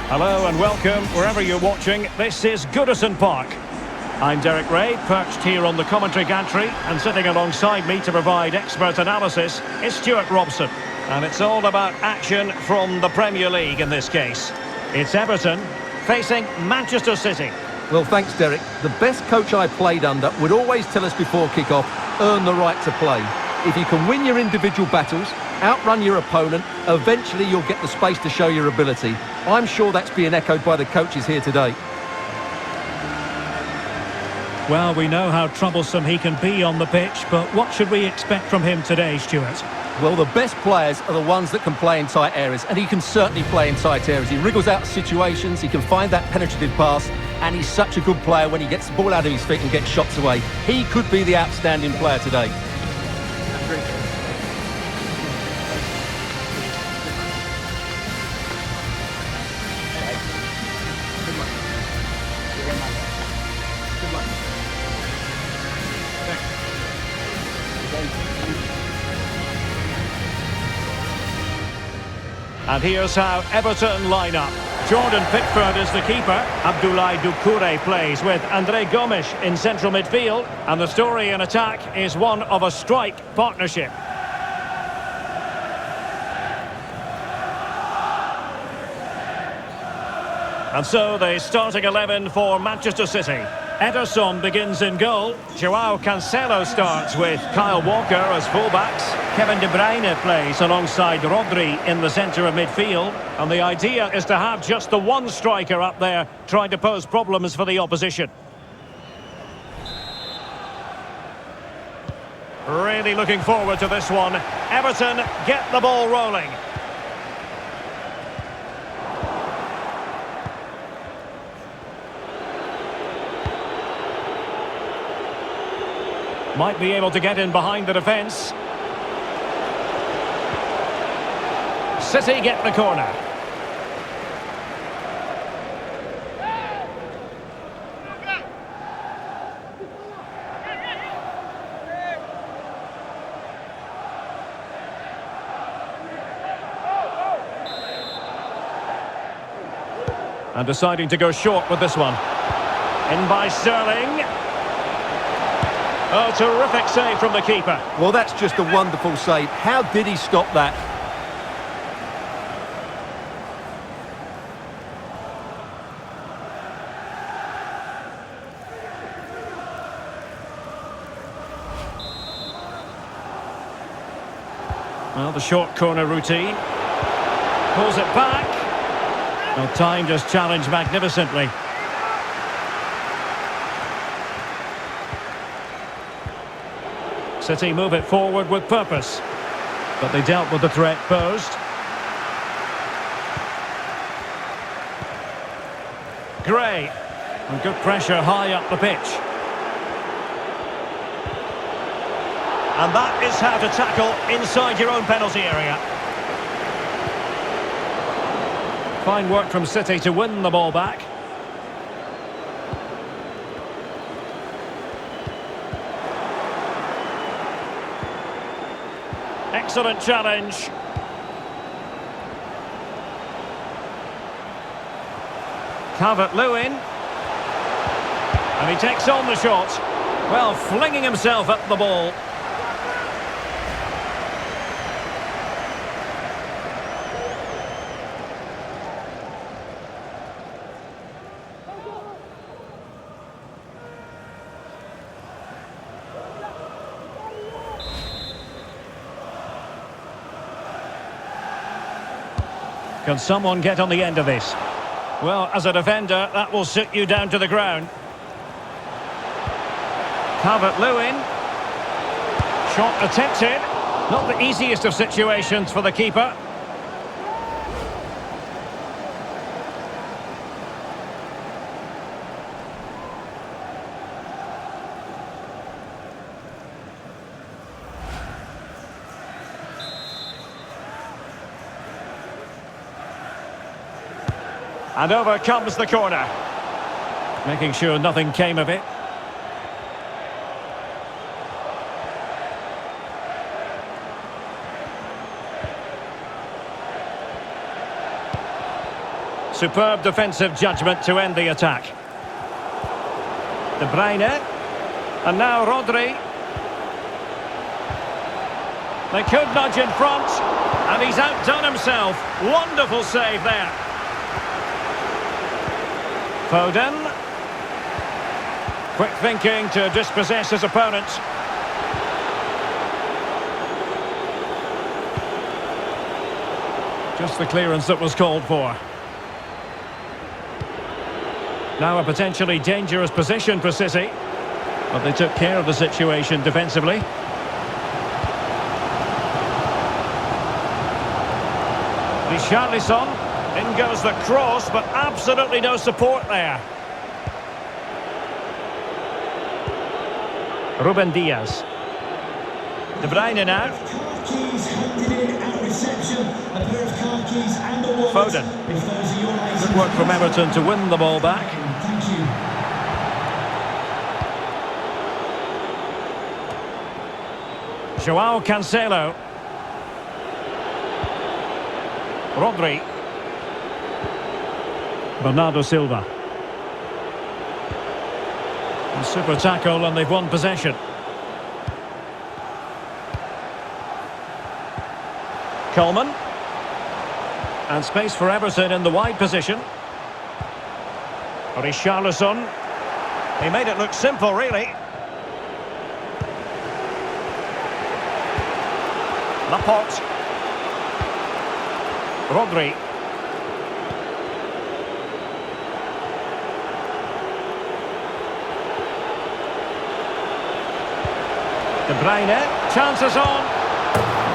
Hello and welcome wherever you're watching. This is Goodison Park. I'm Derek Ray, perched here on the commentary gantry, and sitting alongside me to provide expert analysis is Stuart Robson. And it's all about action from the Premier League in this case. It's Everton facing Manchester City. Well, thanks, Derek. The best coach I played under would always tell us before kick-off, earn the right to play. If you can win your individual battles, outrun your opponent, eventually you'll get the space to show your ability. I'm sure that's being echoed by the coaches here today. Well, we know how troublesome he can be on the pitch, but what should we expect from him today, Stuart? Well, the best players are the ones that can play in tight areas, and he can certainly play in tight areas. He wriggles out of situations, he can find that penetrative pass, and he's such a good player when he gets the ball out of his feet and gets shots away. He could be the outstanding player today. And here's how Everton line up. Jordan Pickford is the keeper. Abdoulaye Doucouré plays with André Gomes in central midfield. And the story in attack is one of a strike partnership. And so the starting 11 for Manchester City. Ederson begins in goal. Joao Cancelo starts with Kyle Walker as fullbacks. Kevin De Bruyne plays alongside Rodri in the centre of midfield. And the idea is to have just the one striker up there trying to pose problems for the opposition. Really looking forward to this one. Everton get the ball rolling. Might be able to get in behind the defence. City get the corner. And deciding to go short with this one. In by Sterling. Oh, terrific save from the keeper. Well, that's just a wonderful save. How did he stop that? Well, the short corner routine. Pulls it back. Well, time just challenged magnificently. City move it forward with purpose. But they dealt with the threat posed. Gray. And good pressure high up the pitch. And that is how to tackle inside your own penalty area. Fine work from City to win the ball back. Excellent challenge. Calvert-Lewin. And he takes on the shot. Well, flinging himself at the ball. Can someone get on the end of this? Well, as a defender, that will sit you down to the ground. Calvert-Lewin. Shot attempted. Not the easiest of situations for the keeper. And over comes the corner. Making sure nothing came of it. Superb defensive judgment to end the attack. De Bruyne. And now Rodri. They could nudge in front. And he's outdone himself. Wonderful save there. Foden. Quick thinking to dispossess his opponent. Just the clearance that was called for. Now a potentially dangerous position for City. But they took care of the situation defensively. Richarlison. In goes the cross, but absolutely no support there. Ruben Diaz. De Bruyne now. Foden. Good work from Everton to win the ball back. Joao Cancelo. Rodri. Bernardo Silva. A super tackle and they've won possession. Coleman. And space for Everton in the wide position. Richarlison. He made it look simple, really. Laporte. Rodri. De Bruyne, chances on.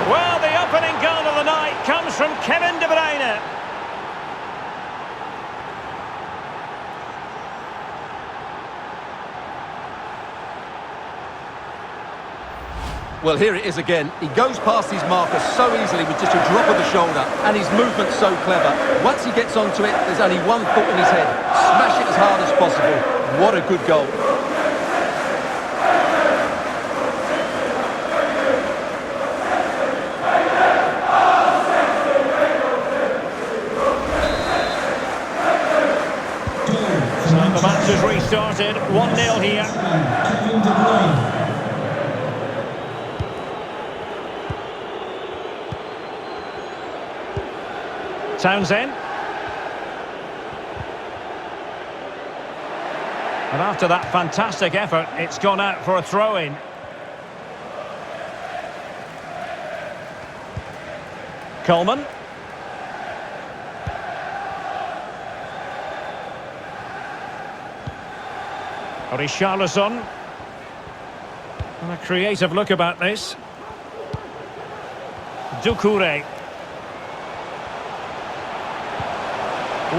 Well, the opening goal of the night comes from Kevin De Bruyne. Well, here it is again. He goes past his marker so easily with just a drop of the shoulder, and his movement's so clever. Once he gets onto it, there's only one thought in his head. Smash it as hard as possible. What a good goal. So the match has restarted. 1-0 here. Townsend. And after that fantastic effort, it's gone out for a throw-in. Coleman. Richarlison. And a creative look about this. Doucouré.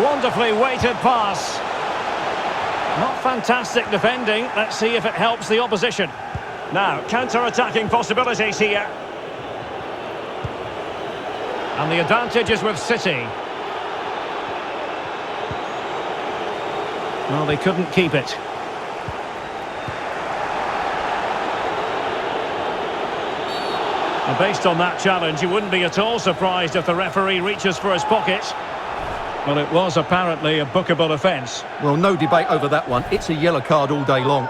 Wonderfully weighted pass. Not fantastic defending. Let's see if it helps the opposition. Now, counter-attacking possibilities here. And the advantage is with City. Well, they couldn't keep it. And based on that challenge, you wouldn't be at all surprised if the referee reaches for his pocket. Well, it was apparently a bookable offence. Well, no debate over that one. It's a yellow card all day long.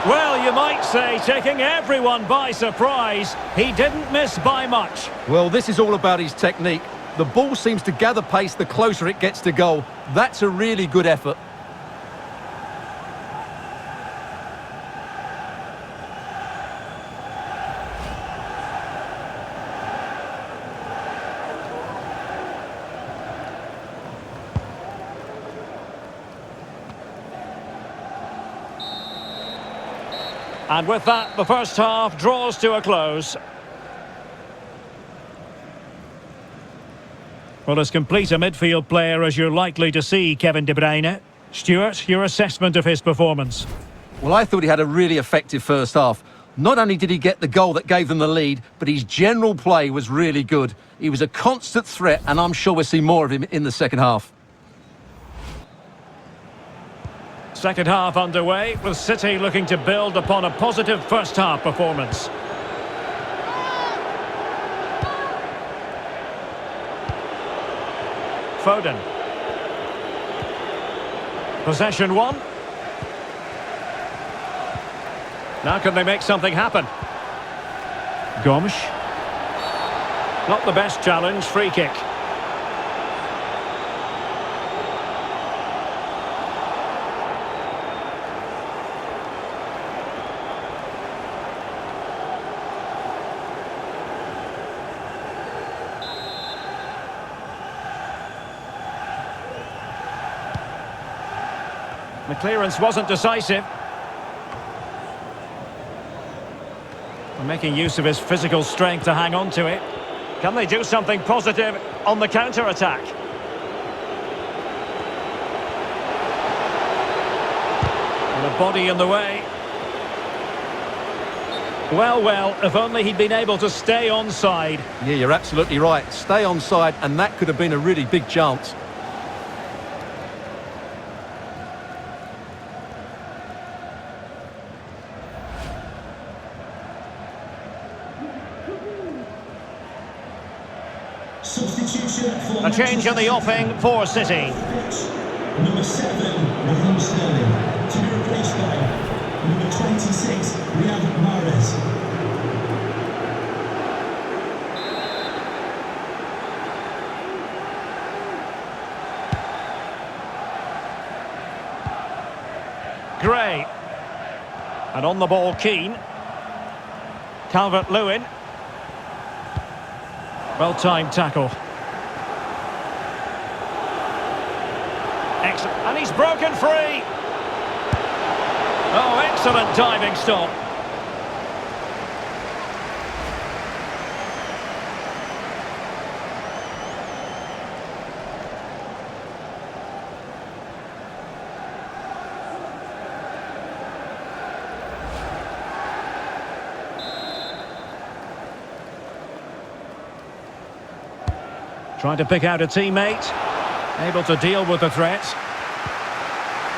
Well, you might say taking everyone by surprise. He didn't miss by much. Well, this is all about his technique. The ball seems to gather pace the closer it gets to goal. That's a really good effort. And with that, the first half draws to a close. Well, as complete a midfield player as you're likely to see, Kevin De Bruyne. Stuart, your assessment of his performance? Well, I thought he had a really effective first half. Not only did he get the goal that gave them the lead, but his general play was really good. He was a constant threat, and I'm sure we'll see more of him in the second half. Second half underway, with City looking to build upon a positive first half performance. Foden. Possession one. Now can they make something happen? Gomes. Not the best challenge, free kick. The clearance wasn't decisive. Making use of his physical strength to hang on to it. Can they do something positive on the counter-attack? And a body in the way. Well, if only he'd been able to stay onside. Yeah, you're absolutely right. Stay onside, and that could have been a really big chance. Substitution. A change in the offing for City. Number 7, Raheem Sterling, to be replaced by number 26, Riyad Mahrez. Gray. And on the ball, Keane. Calvert-Lewin. Well-timed tackle. Excellent. And he's broken free. Oh, excellent diving stop. Trying to pick out a teammate. Able to deal with the threat.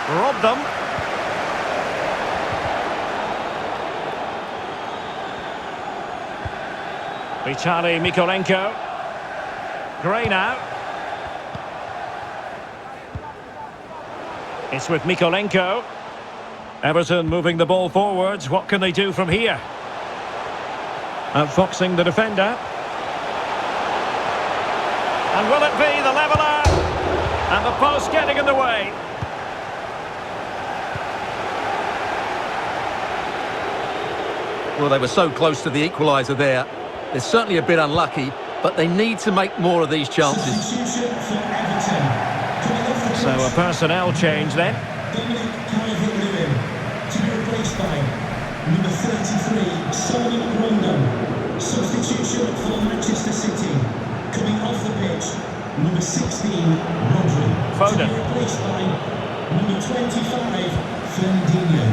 Rob them. Vitaly Mykolenko. Gray now. It's with Mykolenko. Everton moving the ball forwards. What can they do from here? Outfoxing the defender. And will it be the leveller? And the post getting in the way. Well, they were so close to the equaliser there. They're certainly a bit unlucky, but they need to make more of these chances. Substitution for Everton. Coming off the So a pitch, personnel change then. Calvert-Lewin, to be replaced by number 33, Solomon Rondon. Substitution for Manchester City. Coming off the pitch, number 16, Rodri. Foden. To be replaced by number 25, Fernandinho.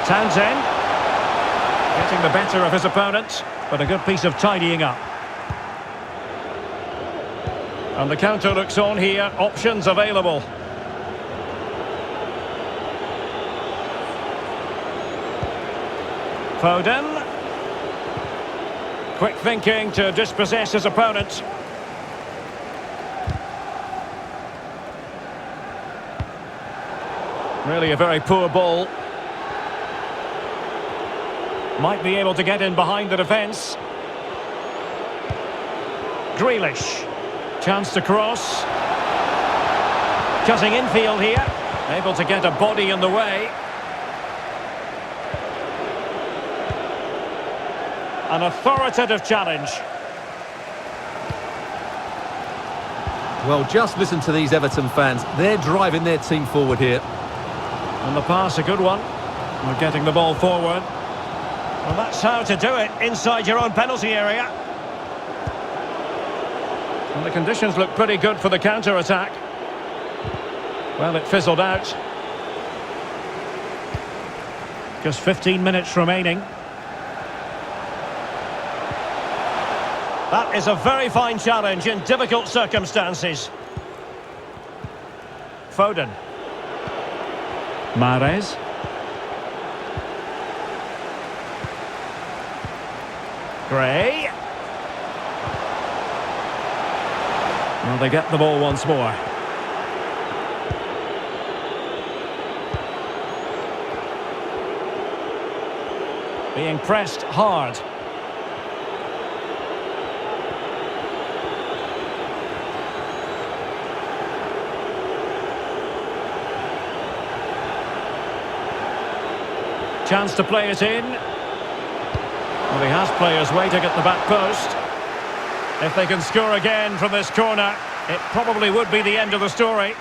Townsend. Getting the better of his opponent, but a good piece of tidying up. And the counter looks on here. Options available. Foden. Quick thinking to dispossess his opponent. Really a very poor ball. Might be able to get in behind the defence. Grealish. Chance to cross. Cutting infield here. Able to get a body in the way. An authoritative challenge. Well, just listen to these Everton fans. They're driving their team forward here. And the pass, a good one. We're getting the ball forward. Well, that's how to do it, inside your own penalty area. And the conditions look pretty good for the counter-attack. Well, it fizzled out. Just 15 minutes remaining. That is a very fine challenge in difficult circumstances. Foden. Mahrez. Gray. Well, they get the ball once more. Being pressed hard. Chance to play it in. Well, he has players waiting at the back post. If they can score again from this corner, it probably would be the end of the story.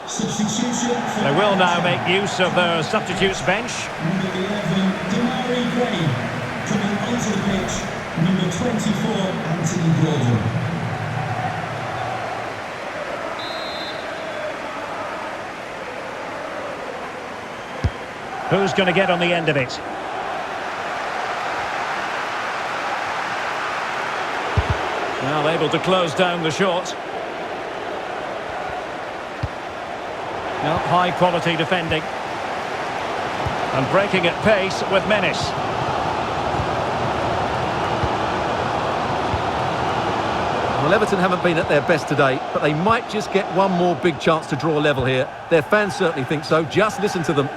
Substitution. They will now make use of their substitutes bench. Number 11, Gray. Coming onto the pitch, number 24, Anthony Gordon. Who's going to get on the end of it? Well, able to close down the shot. Well, high quality defending. And breaking at pace with menace. Well, Everton haven't been at their best today, but they might just get one more big chance to draw level here. Their fans certainly think so. Just listen to them.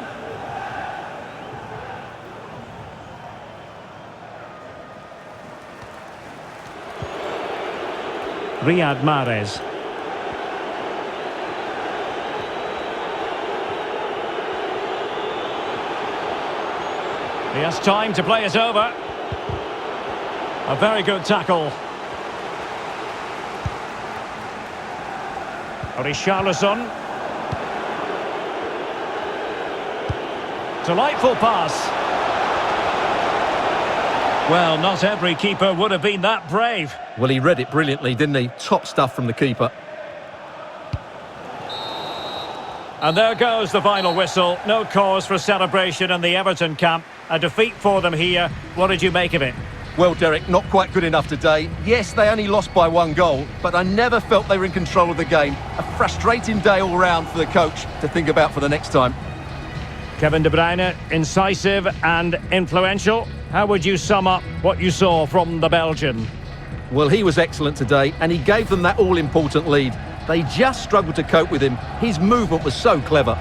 Riyad Mahrez. He has time to play it over. A very good tackle. Richarlison. Delightful pass. Well, not every keeper would have been that brave. Well, he read it brilliantly, didn't he? Top stuff from the keeper. And there goes the final whistle. No cause for celebration in the Everton camp. A defeat for them here. What did you make of it? Well, Derek, not quite good enough today. Yes, they only lost by 1 goal, but I never felt they were in control of the game. A frustrating day all round for the coach to think about for the next time. Kevin De Bruyne, incisive and influential. How would you sum up what you saw from the Belgian? Well, he was excellent today, and he gave them that all-important lead. They just struggled to cope with him. His movement was so clever.